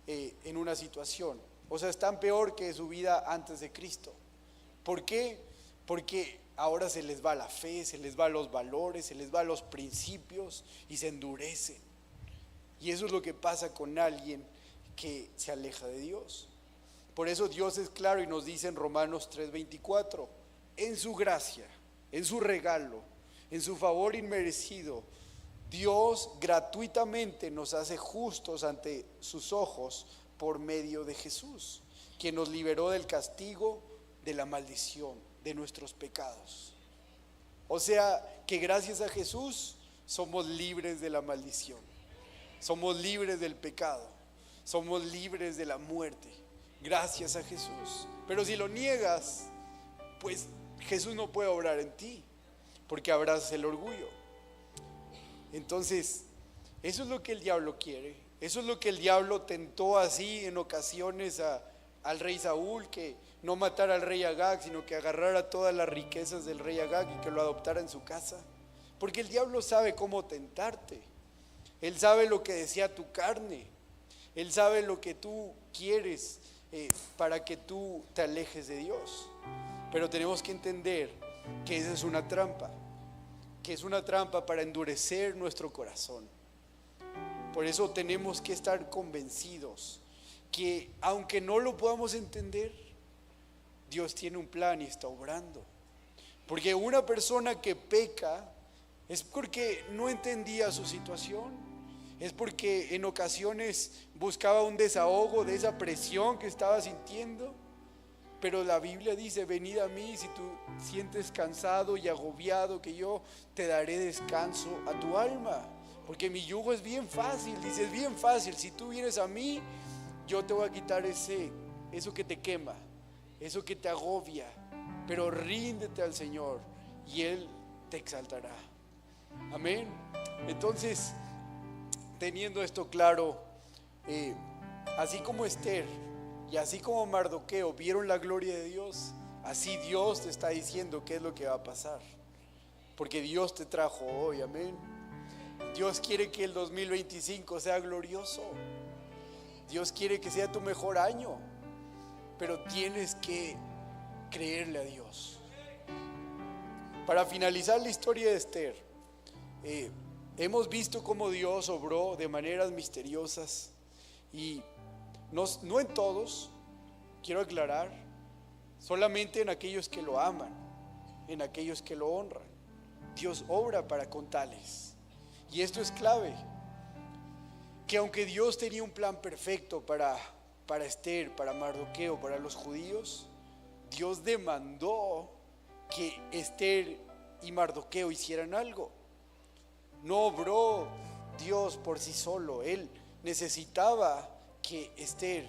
en una situación, o sea, están peor que su vida antes de Cristo. ¿Por qué? Porque ahora se les va la fe, se les va los valores, se les va los principios y se endurecen. Y eso es lo que pasa con alguien que se aleja de Dios. Por eso Dios es claro y nos dice en Romanos 3:24, en su gracia, en su regalo, en su favor inmerecido, Dios gratuitamente nos hace justos ante sus ojos por medio de Jesús, quien nos liberó del castigo, de la maldición, de nuestros pecados. O sea que gracias a Jesús somos libres de la maldición, somos libres del pecado, somos libres de la muerte, gracias a Jesús. Pero si lo niegas, pues Jesús no puede obrar en ti, porque abrazas el orgullo. Entonces, eso es lo que el diablo quiere, eso es lo que el diablo tentó así en ocasiones al rey Saúl, que no matara al rey Agag, sino que agarrara todas las riquezas del rey Agag y que lo adoptara en su casa. Porque el diablo sabe cómo tentarte, él sabe lo que desea tu carne, él sabe lo que tú quieres para que tú te alejes de Dios. Pero tenemos que entender que esa es una trampa, que es una trampa para endurecer nuestro corazón. Por eso tenemos que estar convencidos que aunque no lo podamos entender, Dios tiene un plan y está obrando. Porque una persona que peca es porque no entendía su situación, es porque en ocasiones buscaba un desahogo de esa presión que estaba sintiendo. Pero la Biblia dice: venid a mí si tú sientes cansado y agobiado, que yo te daré descanso a tu alma. Porque mi yugo es bien fácil, dice, es bien fácil. Si tú vienes a mí, yo te voy a quitar eso que te quema, eso que te agobia. Pero ríndete al Señor y Él te exaltará. Amén. Entonces, teniendo esto claro, así como Esther y así como Mardoqueo vieron la gloria de Dios, así Dios te está diciendo qué es lo que va a pasar. Porque Dios te trajo hoy, amén. Dios quiere que el 2025 sea glorioso. Dios quiere que sea tu mejor año. Pero tienes que creerle a Dios. Para finalizar la historia de Esther, hemos visto cómo Dios obró de maneras misteriosas. Y no en todos, quiero aclarar, solamente en aquellos que lo aman, en aquellos que lo honran. Dios obra para con tales. Y esto es clave, que aunque Dios tenía un plan perfecto para Esther, para Mardoqueo, para los judíos, Dios demandó que Esther y Mardoqueo hicieran algo. No obró Dios por sí solo. Él necesitaba que Esther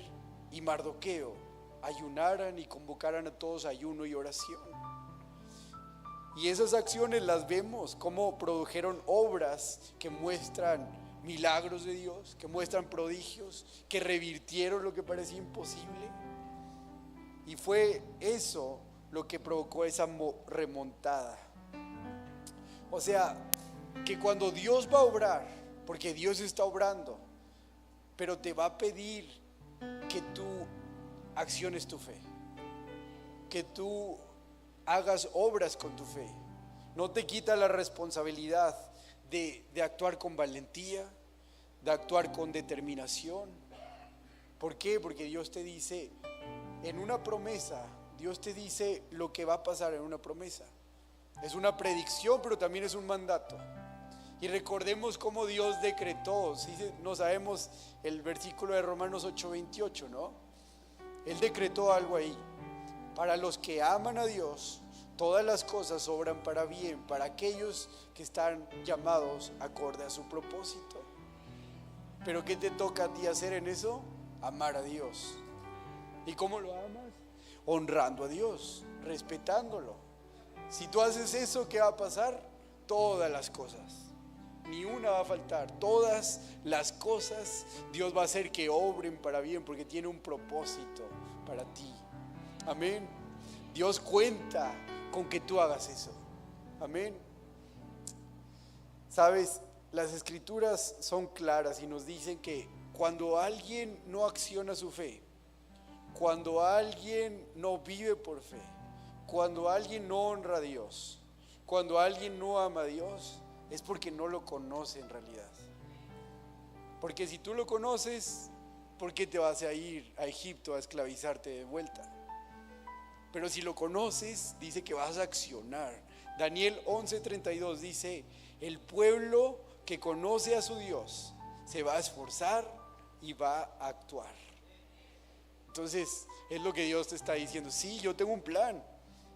y Mardoqueo ayunaran y convocaran a todos a ayuno y oración. Y esas acciones las vemos como produjeron obras que muestran milagros de Dios, que muestran prodigios, que revirtieron lo que parecía imposible. Y fue eso lo que provocó esa remontada. O sea, que cuando Dios va a obrar, porque Dios está obrando, pero te va a pedir que tú acciones tu fe, que tú hagas obras con tu fe. No te quita la responsabilidad de actuar con valentía, de actuar con determinación. ¿Por qué? Porque Dios te dice en una promesa, Dios te dice lo que va a pasar en una promesa. Es una predicción, pero también es un mandato. Y recordemos cómo Dios decretó, ¿sí? No sabemos el versículo de Romanos 8:28, ¿no? Él decretó algo ahí: para los que aman a Dios, todas las cosas obran para bien, para aquellos que están llamados acorde a su propósito. Pero ¿qué te toca a ti hacer en eso? Amar a Dios. ¿Y cómo lo amas? Honrando a Dios, respetándolo. Si tú haces eso, ¿qué va a pasar? Todas las cosas, ni una va a faltar. Todas las cosas Dios va a hacer que obren para bien, porque tiene un propósito para ti. Amén. Dios cuenta con que tú hagas eso. Amén. Sabes, las escrituras son claras y nos dicen que cuando alguien no acciona su fe, cuando alguien no vive por fe, cuando alguien no honra a Dios, cuando alguien no ama a Dios, es porque no lo conoce en realidad. Porque si tú lo conoces, ¿por qué te vas a ir a Egipto a esclavizarte de vuelta? Pero si lo conoces, dice que vas a accionar. Daniel 11:32 dice: el pueblo que conoce a su Dios se va a esforzar y va a actuar. Entonces es lo que Dios te está diciendo: sí, yo tengo un plan,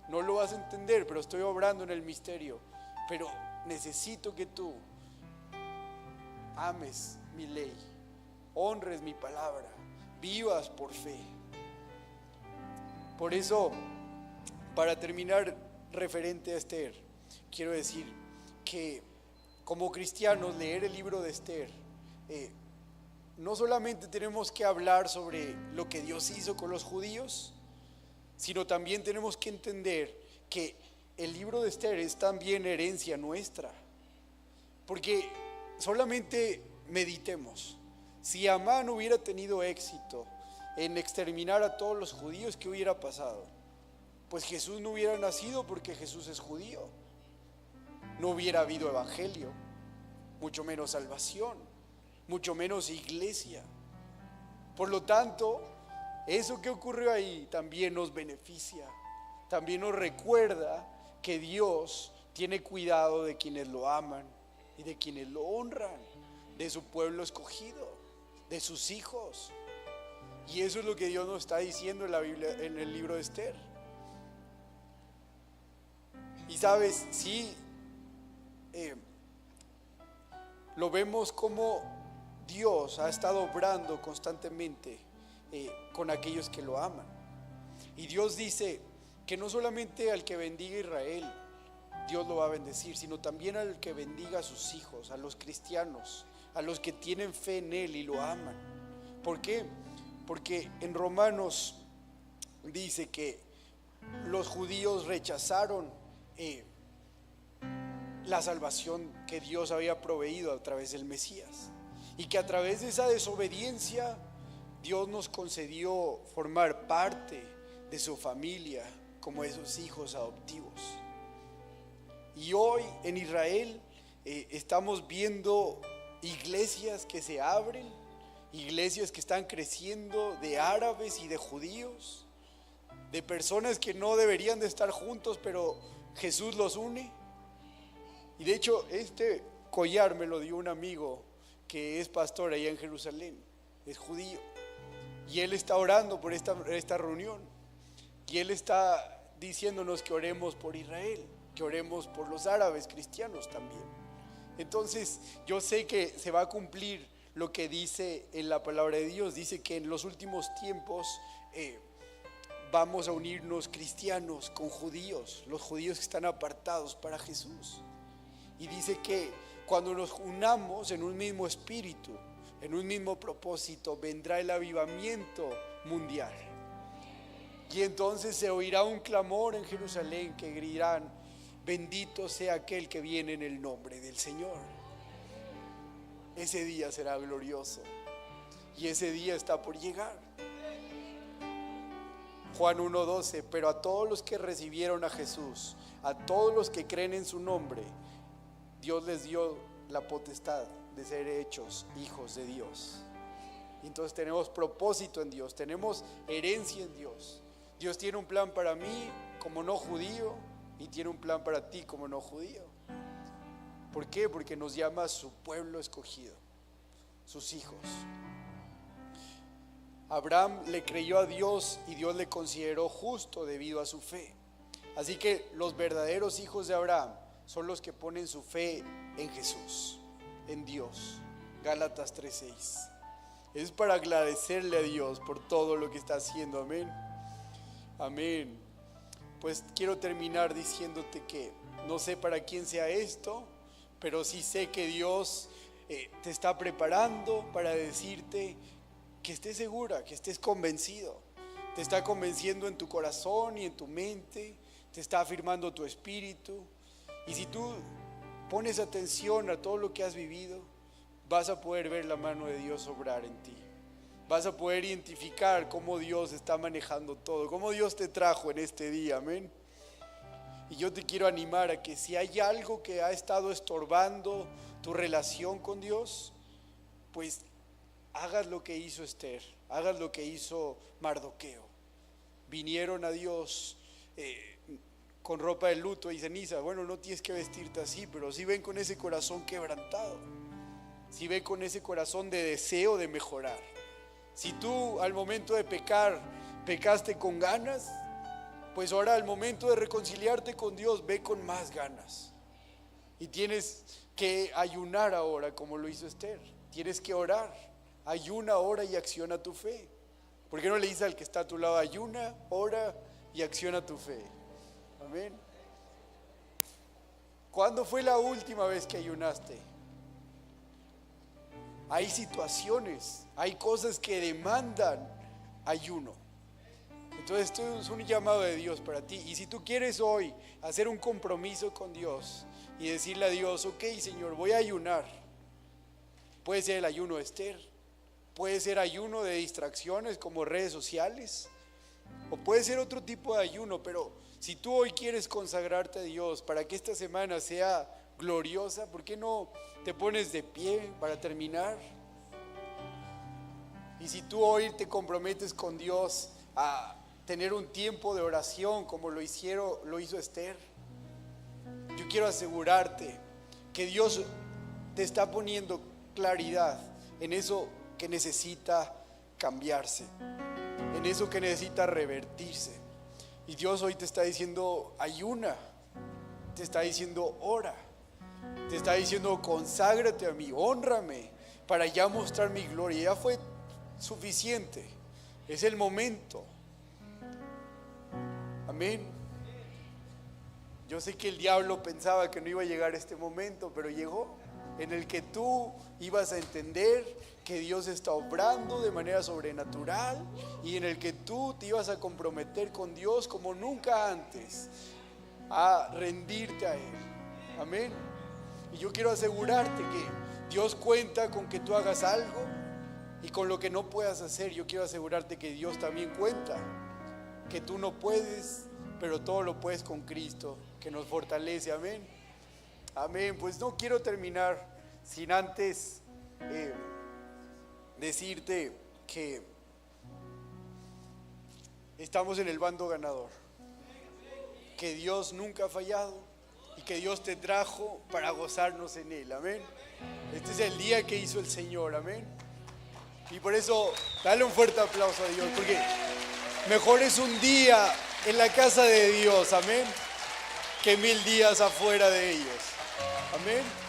no lo vas a entender, pero estoy obrando en el misterio. Pero necesito que tú ames mi ley, honres mi palabra, vivas por fe. Por eso, para terminar referente a Esther, quiero decir que como cristianos leer el libro de Esther, no solamente tenemos que hablar sobre lo que Dios hizo con los judíos, sino también tenemos que entender que el libro de Esther es también herencia nuestra. Porque solamente meditemos, si Amán hubiera tenido éxito en exterminar a todos los judíos, ¿qué hubiera pasado? Pues Jesús no hubiera nacido porque Jesús es judío. No hubiera habido evangelio, mucho menos salvación, mucho menos iglesia. Por lo tanto, eso que ocurrió ahí también nos beneficia, también nos recuerda que Dios tiene cuidado de quienes lo aman y de quienes lo honran, de su pueblo escogido, de sus hijos. Y eso es lo que Dios nos está diciendo en la Biblia, en el libro de Esther. Y sabes, sí, lo vemos como Dios ha estado obrando constantemente con aquellos que lo aman. Y Dios dice que no solamente al que bendiga a Israel Dios lo va a bendecir, sino también al que bendiga a sus hijos, a los cristianos, a los que tienen fe en Él y lo aman. ¿Por qué? Porque en Romanos dice que los judíos rechazaron la salvación que Dios había proveído a través del Mesías, y que a través de esa desobediencia Dios nos concedió formar parte de su familia como esos hijos adoptivos. Y hoy en Israel estamos viendo iglesias que se abren, iglesias que están creciendo, de árabes y de judíos, de personas que no deberían de estar juntos, pero Jesús los une. Y de hecho este collar me lo dio un amigo que es pastor allá en Jerusalén, es judío, y él está orando por esta reunión, y él está diciéndonos que oremos por Israel, que oremos por los árabes cristianos también. Entonces yo sé que se va a cumplir lo que dice en la palabra de Dios. Dice que en los últimos tiempos vamos a unirnos cristianos con judíos, los judíos que están apartados para Jesús. Y dice que cuando nos unamos en un mismo espíritu, en un mismo propósito, vendrá el avivamiento mundial. Y entonces se oirá un clamor en Jerusalén que gritarán: bendito sea aquel que viene en el nombre del Señor. Ese día será glorioso y ese día está por llegar. Juan 1:12: pero a todos los que recibieron a Jesús, a todos los que creen en su nombre, Dios les dio la potestad de ser hechos hijos de Dios. Entonces tenemos propósito en Dios, tenemos herencia en Dios. Dios tiene un plan para mí como no judío y tiene un plan para ti como no judío. ¿Por qué? Porque nos llama a su pueblo escogido, sus hijos. Abraham le creyó a Dios y Dios le consideró justo debido a su fe. Así que los verdaderos hijos de Abraham son los que ponen su fe en Jesús, en Dios. Gálatas 3:6. Es para agradecerle a Dios por todo lo que está haciendo. Amén. Amén. Pues quiero terminar diciéndote que no sé para quién sea esto, pero sí sé que Dios te está preparando para decirte que estés segura, que estés convencido. Te está convenciendo en tu corazón y en tu mente, te está afirmando tu espíritu. Y si tú pones atención a todo lo que has vivido, vas a poder ver la mano de Dios obrar en ti. Vas a poder identificar cómo Dios está manejando todo, cómo Dios te trajo en este día. Amén. Y yo te quiero animar a que si hay algo que ha estado estorbando tu relación con Dios, pues hagas lo que hizo Esther, hagas lo que hizo Mardoqueo. Vinieron a Dios con ropa de luto y ceniza. Bueno, no tienes que vestirte así, pero sí ven con ese corazón quebrantado, sí ven con ese corazón de deseo de mejorar. Si tú al momento de pecar, pecaste con ganas, pues ahora al momento de reconciliarte con Dios, ve con más ganas. Y tienes que ayunar ahora como lo hizo Esther. Tienes que orar. Ayuna, ora y acciona tu fe. ¿Por qué no le dices al que está a tu lado: ayuna, ora y acciona tu fe? Amén. ¿Cuándo fue la última vez que ayunaste? Hay situaciones, hay cosas que demandan ayuno. Entonces esto es un llamado de Dios para ti. Y si tú quieres hoy hacer un compromiso con Dios y decirle a Dios: ok, Señor, voy a ayunar. Puede ser el ayuno de Esther, puede ser ayuno de distracciones como redes sociales, o puede ser otro tipo de ayuno, pero si tú hoy quieres consagrarte a Dios para que esta semana sea gloriosa, ¿por qué no te pones de pie para terminar? Y si tú hoy te comprometes con Dios a tener un tiempo de oración como lo hizo Esther, yo quiero asegurarte que Dios te está poniendo claridad en eso que necesita cambiarse, en eso que necesita revertirse. Y Dios hoy te está diciendo ayuna, te está diciendo ora, te está diciendo conságrate a mí, hónrame para ya mostrar mi gloria. Ya fue suficiente, es el momento. Amén. Yo sé que el diablo pensaba que no iba a llegar este momento, pero llegó, en el que tú ibas a entender que Dios está obrando de manera sobrenatural y en el que tú te ibas a comprometer con Dios como nunca antes, a rendirte a Él. Amén. Y yo quiero asegurarte que Dios cuenta con que tú hagas algo, y con lo que no puedas hacer, yo quiero asegurarte que Dios también cuenta que tú no puedes, pero todo lo puedes con Cristo, que nos fortalece. Amén. Amén. Pues no quiero terminar sin antes decirte que estamos en el bando ganador, que Dios nunca ha fallado y que Dios te trajo para gozarnos en Él. Amén. Este es el día que hizo el Señor. Amén. Y por eso dale un fuerte aplauso a Dios, porque mejor es un día en la casa de Dios, amén, que 1000 días afuera de ellos. Amén.